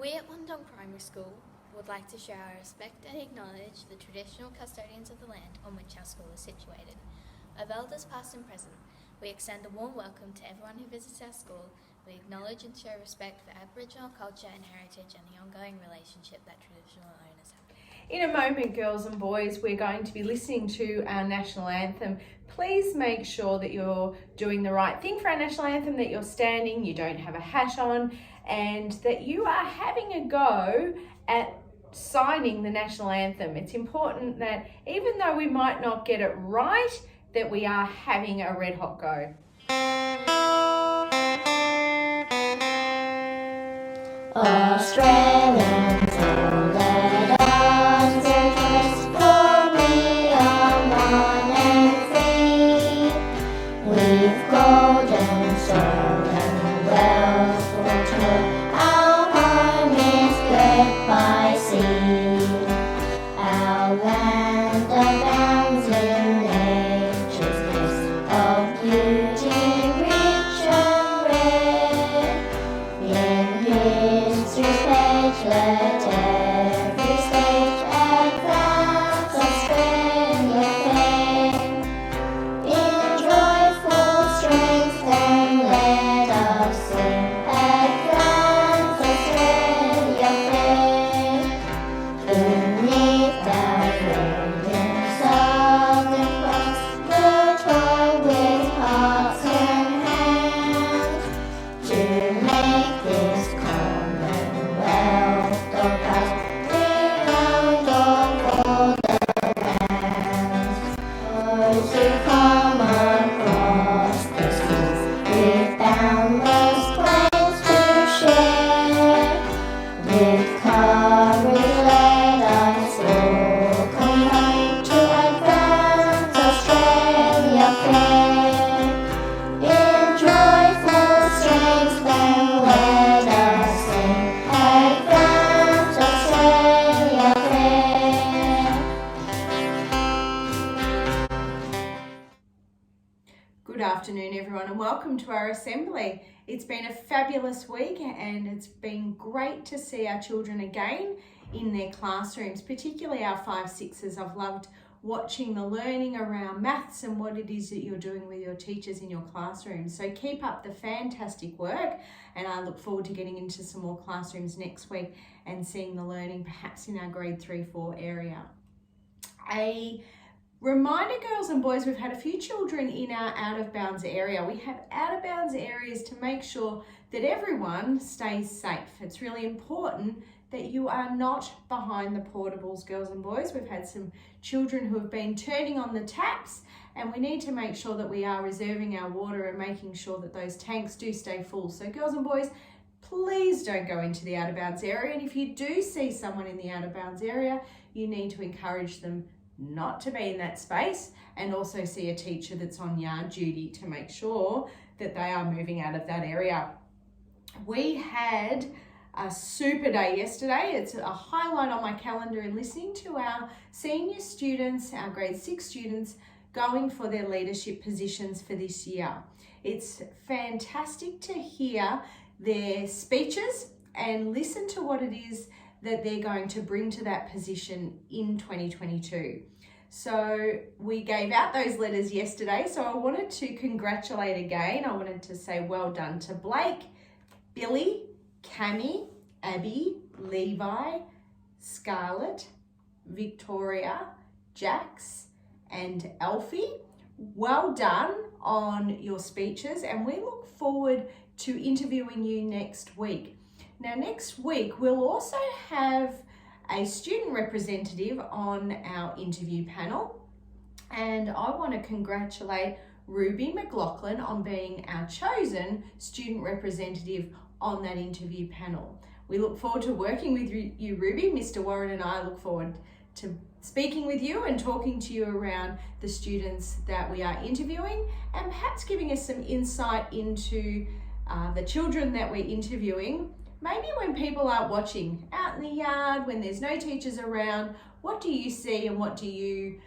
We at Wandong Primary School would like to show our respect and acknowledge the traditional custodians of the land on which our school is situated. Of elders past and present, we extend a warm welcome to everyone who visits our school. We acknowledge and show respect for Aboriginal culture and heritage and the ongoing relationship that traditional owners have. In a moment, girls and boys, we're going to be listening to our national anthem. Please make sure that you're doing the right thing for our national anthem, that you're standing, you don't have a hat on, and that you are having a go at signing the national anthem. It's important that even though we might not get it right, that we are having a red hot go. Australians, all let arms and rest, for we are one and free. We've golden soil and wealth for toil, our home is great by sea. Our land abounds in nature's gifts of beauty, rich and rare. In history's page, let every stage advance Australia fame. In joyful strength, then let us sing, advance Australia fair. Beneath our flaming Southern Cross, we'll toil with hearts and hands to make this Commonwealth of ours renowned of all the lands. Those who come across the seas with boundless plains to share, with courage let us all combine to advance Australia fair. In joyful strength then let us sing, advance Australia fair. Good afternoon, everyone, and welcome to our assembly. It's been a fabulous week and it's been great to see our children again in their classrooms, particularly our 5-6s. I've loved watching the learning around maths and what it is that you're doing with your teachers in your classrooms. So keep up the fantastic work, and I look forward to getting into some more classrooms next week and seeing the learning perhaps in our grade 3-4 area. A reminder, girls and boys, we've had a few children in our out of bounds area. We have out of bounds areas to make sure that everyone stays safe. It's really important that you are not behind the portables, girls and boys. We've had some children who have been turning on the taps, and we need to make sure that we are reserving our water and making sure that those tanks do stay full. So girls and boys, please don't go into the out of bounds area. And if you do see someone in the out of bounds area, you need to encourage them not to be in that space, and also see a teacher that's on yard duty to make sure that they are moving out of that area. We had a super day yesterday. It's a highlight on my calendar in listening to our senior students, our grade 6 students, going for their leadership positions for this year. It's fantastic to hear their speeches and listen to what it is that they're going to bring to that position in 2022. So we gave out those letters yesterday, so I wanted to congratulate again. I wanted to say well done to Blake, Billy, Cami, Abby, Levi, Scarlett, Victoria, Jax, and Alfie. Well done on your speeches, and we look forward to interviewing you next week. Now, next week, we'll also have a student representative on our interview panel, and I want to congratulate Ruby McLaughlin on being our chosen student representative on that interview panel. We look forward to working with you, Ruby. Mr. Warren and I look forward to speaking with you and talking to you around the students that we are interviewing, and perhaps giving us some insight into the children that we're interviewing. Maybe when people aren't watching, out in the yard, when there's no teachers around, what do you see and what do you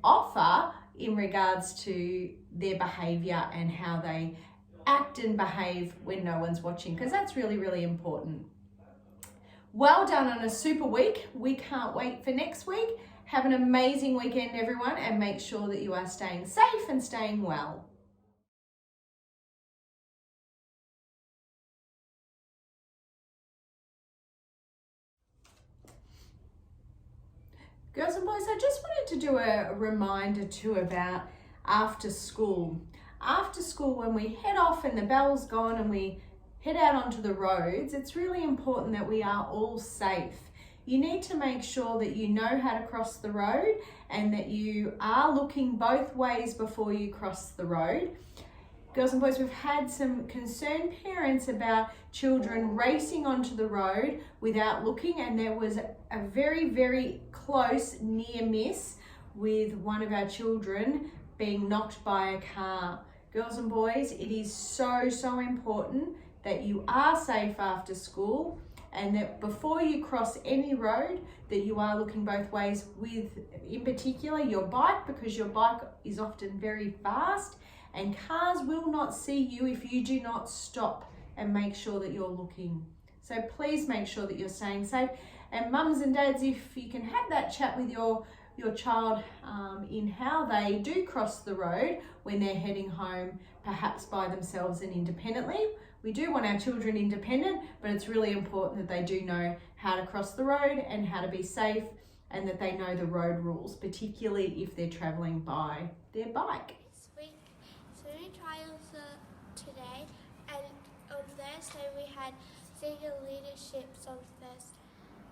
offer in regards to their behaviour and how they act and behave when no one's watching, because that's really, really important. Well done on a super week. We can't wait for next week. Have an amazing weekend, everyone, and make sure that you are staying safe and staying well. Girls and boys, I just wanted to do a reminder too about after school. After school, when we head off and the bell's gone and we head out onto the roads, it's really important that we are all safe. You need to make sure that you know how to cross the road and that you are looking both ways before you cross the road. Girls and boys, we've had some concerned parents about children racing onto the road without looking, and there was a very, very close near miss with one of our children being knocked by a car. Girls and boys, it is so important that you are safe after school and that before you cross any road that you are looking both ways with, in particular, your bike, because your bike is often very fast and cars will not see you if you do not stop and make sure that you're looking. So please make sure that you're staying safe. And mums and dads, if you can have that chat with your child in how they do cross the road when they're heading home, perhaps by themselves and independently. We do want our children independent, but it's really important that they do know how to cross the road and how to be safe, and that they know the road rules, particularly if they're travelling by their bike. This week, swimming trials today, and on Thursday we had senior leadership on Thursday.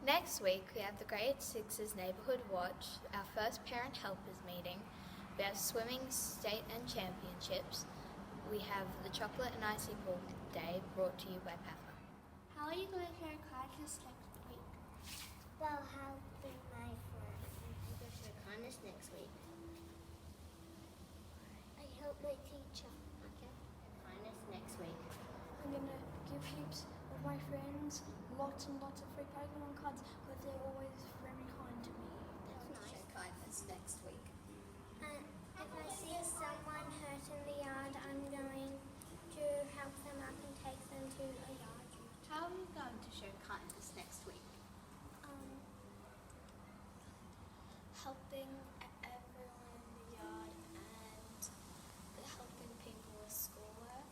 Next week, we have the Grade 6's Neighbourhood Watch, our first Parent Helpers meeting. We have swimming state and championships. We have the Chocolate and Icicle Day brought to you by Papa. How are you going to show kindness next week? Well, helping my friend. I'm going to show kindness next week. I help my teacher. Okay. Kindness next week. I'm going to give heaps of my friends lots and lots of free Pokemon cards because they're always very kind to me. That's nice. Show kindness next week. If I see someone hurt in the yard, I'm going to help them up and take them to a yard. How are you going to show kindness next week? Helping everyone in the yard and helping people with schoolwork.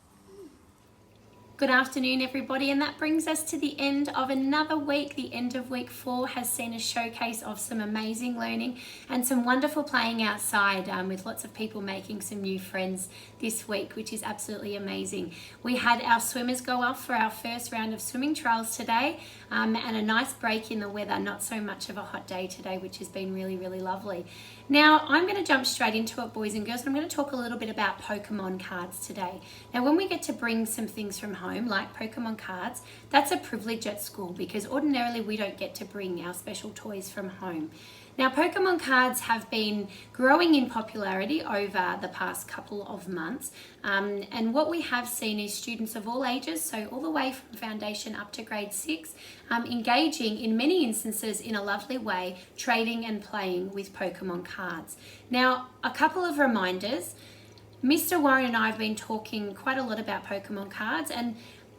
Good afternoon, everybody, and that brings us to the end of another week. The end of week 4 has seen a showcase of some amazing learning and some wonderful playing outside with lots of people making some new friends this week, which is absolutely amazing. We had our swimmers go off for our first round of swimming trials today and a nice break in the weather, not so much of a hot day today, which has been really, really lovely. Now, I'm going to jump straight into it, boys and girls, and I'm going to talk a little bit about Pokemon cards today. Now, when we get to bring some things from home, like Pokemon cards, that's a privilege at school because ordinarily we don't get to bring our special toys from home. Now, Pokemon cards have been growing in popularity over the past couple of months, and what we have seen is students of all ages, so all the way from foundation up to grade 6, engaging in many instances in a lovely way, trading and playing with Pokemon cards. Now, a couple of reminders. Mr. Warren and I have been talking quite a lot about Pokemon cards, and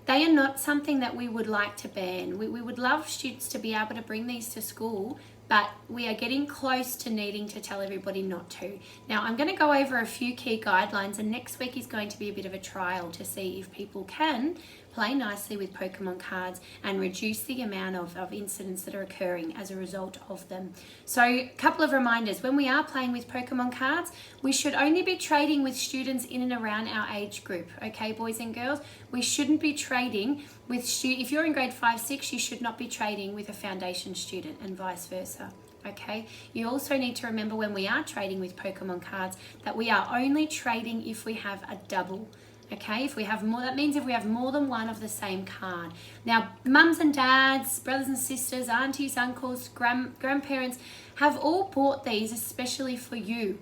they are not something that we would like to ban. We would love students to be able to bring these to school, but we are getting close to needing to tell everybody not to. Now, I'm going to go over a few key guidelines, and next week is going to be a bit of a trial to see if people can play nicely with Pokemon cards and reduce the amount of incidents that are occurring as a result of them. So, a couple of reminders. When we are playing with Pokemon cards, we should only be trading with students in and around our age group, okay, boys and girls? We shouldn't be trading with if you're in grade 5, 6, you should not be trading with a foundation student and vice versa. Okay, you also need to remember when we are trading with Pokemon cards that we are only trading if we have a double. Okay, if we have more, that means if we have more than one of the same card. Now, mums and dads, brothers and sisters, aunties, uncles, grandparents have all bought these especially for you.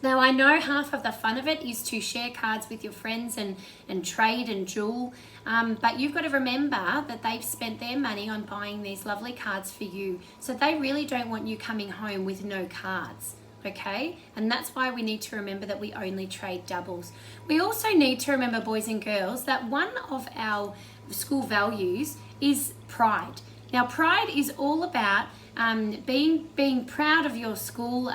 Now, I know half of the fun of it is to share cards with your friends and trade and duel, but you've got to remember that they've spent their money on buying these lovely cards for you. So they really don't want you coming home with no cards. Okay, and that's why we need to remember that we only trade doubles. We also need to remember, boys and girls, that one of our school values is pride. Now, pride is all about being proud of your school,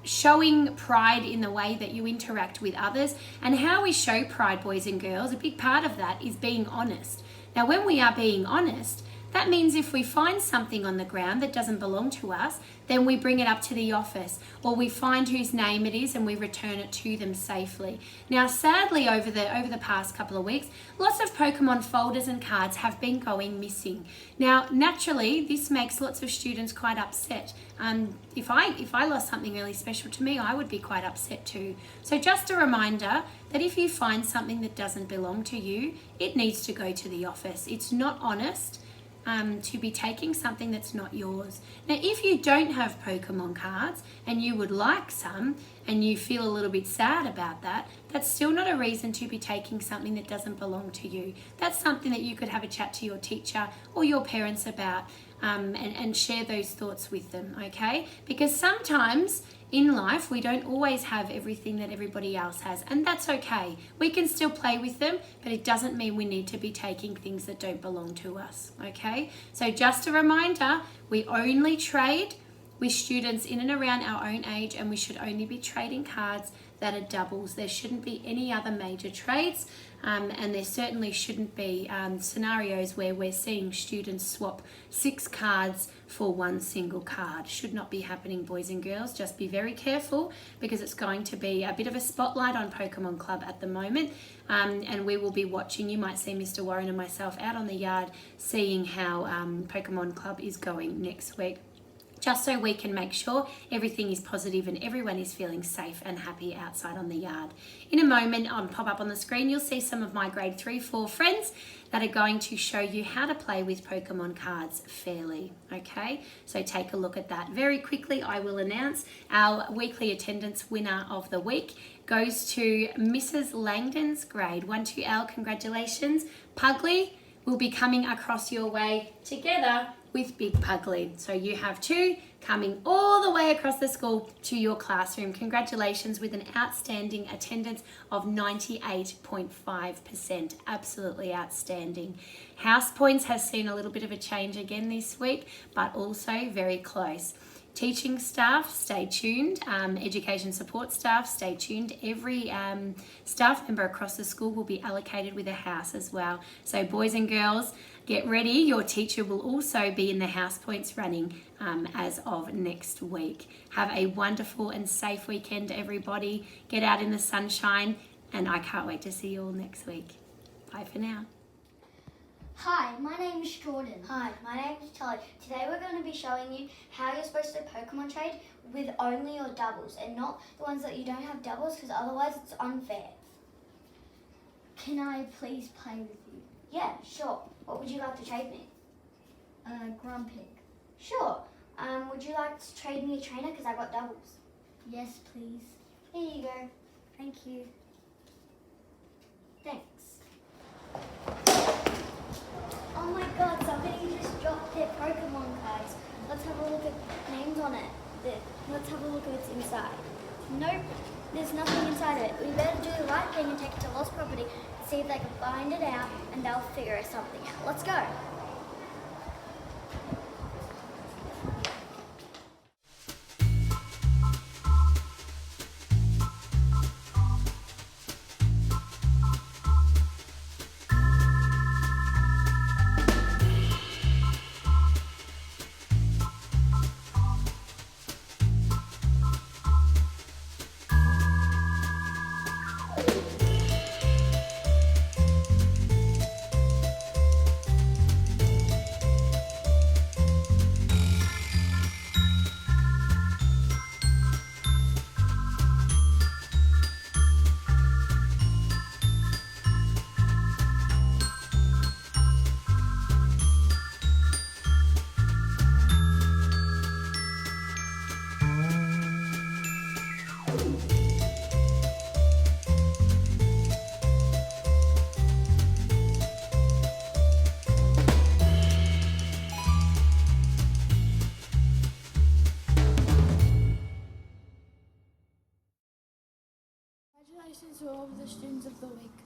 showing pride in the way that you interact with others. And how we show pride, boys and girls, a big part of that is being honest. Now, when we are being honest, that means if we find something on the ground that doesn't belong to us, then we bring it up to the office, or we find whose name it is and we return it to them safely. Now, sadly, over the past couple of weeks, lots of Pokemon folders and cards have been going missing. Now, naturally, this makes lots of students quite upset. If I lost something really special to me, I would be quite upset too. So just a reminder that if you find something that doesn't belong to you, it needs to go to the office. It's not honest to be taking something that's not yours. Now, if you don't have Pokemon cards and you would like some and you feel a little bit sad about that, that's still not a reason to be taking something that doesn't belong to you. That's something that you could have a chat to your teacher or your parents about and share those thoughts with them, okay? Because sometimes in life, we don't always have everything that everybody else has, and that's okay. We can still play with them, but it doesn't mean we need to be taking things that don't belong to us, okay? So just a reminder, we only trade with students in and around our own age, and we should only be trading cards that are doubles. There shouldn't be any other major trades, and there certainly shouldn't be scenarios where we're seeing students swap 6 cards for 1 single card. Should not be happening, boys and girls. Just be very careful, because it's going to be a bit of a spotlight on Pokemon Club at the moment, and we will be watching. You might see Mr. Warren and myself out on the yard seeing how Pokemon Club is going next week, just so we can make sure everything is positive and everyone is feeling safe and happy outside on the yard. In a moment, I'll pop up on the screen, you'll see some of my grade 3-4 friends that are going to show you how to play with Pokemon cards fairly, okay? So take a look at that. Very quickly, I will announce our weekly attendance winner of the week goes to Mrs. Langdon's grade 1-2L. Congratulations. Pugly will be coming across your way together with Big Pugly. So you have 2 coming all the way across the school to your classroom. Congratulations, with an outstanding attendance of 98.5%. Absolutely outstanding. House Points has seen a little bit of a change again this week, but also very close. Teaching staff, stay tuned. Education support staff, stay tuned. Every staff member across the school will be allocated with a house as well. So boys and girls, get ready. Your teacher will also be in the House Points running as of next week. Have a wonderful and safe weekend, everybody. Get out in the sunshine, and I can't wait to see you all next week. Bye for now. Hi, my name is Jordan. Hi, my name is Charlie. Today we're going to be showing you how you're supposed to Pokemon trade with only your doubles and not the ones that you don't have doubles, because otherwise it's unfair. Can I please play with you? Yeah, sure. What would you like to trade me? Grumpig. Sure. Would you like to trade me a trainer, because I got doubles? Yes, please. Here you go. Thank you. Thanks. Oh my god, somebody just dropped their Pokemon cards. Let's have a look at names on it. Let's have a look at what's inside. Nope, there's nothing inside of it. We better do the right thing and take it to Lost Property and see if they can find it out, and they'll figure something out. Let's go. Congratulations to all of the students of the week.